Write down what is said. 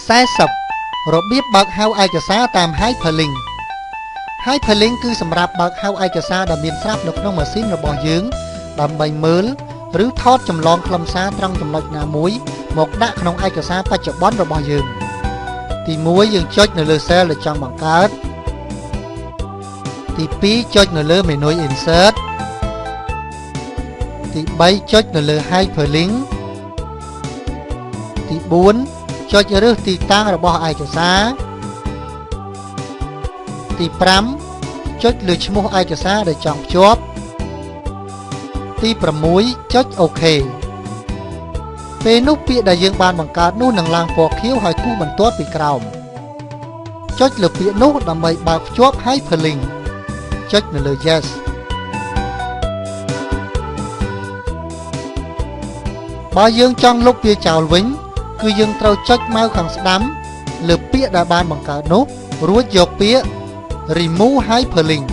40របៀបបើកហៅឯកសារតាម Hyperlink Hyperlink គឺសម្រាប់បើកហៅឯកសារដែលមានស្រាប់នៅក្នុងម៉ាស៊ីនរបស់យើងដើម្បីមើលឬថតចម្លងខ្លឹមសារត្រង់ចំណុចណាមួយមកដាក់ក្នុងឯកសារបច្ចុប្បន្នរបស់យើងទី1យើងចុចនៅលើ cell ដែលចង់បង្កើតទី2ចុចនៅលើ menu insert ទី3ចុចនៅលើ Hyperlink ទី4ចុចរើសទីតាំងរបស់ឯកសារទី5ចុចលើឈ្មោះឯកសារដែលចង់ភ្ជាប់ទី6ចុចអូខេពេលនោះពាក្យដែលយើងបានបង្កើតនោះនឹងឡើងពណ៌ខៀវហើយគូសបន្ទាត់ពីក្រោមចុចលើពាក្យនោះដើម្បីបើកភ្ជាប់ Hyperlink ចុចនៅលើ Yes បើយើងចង់លុបវាចោលវិញគឺយើងត្រូវចុចម៉ៅខាងស្ដាំលើពាក្យដែលបានបង្កើតនោះរួចយកពាក្យ Remove Hyperlink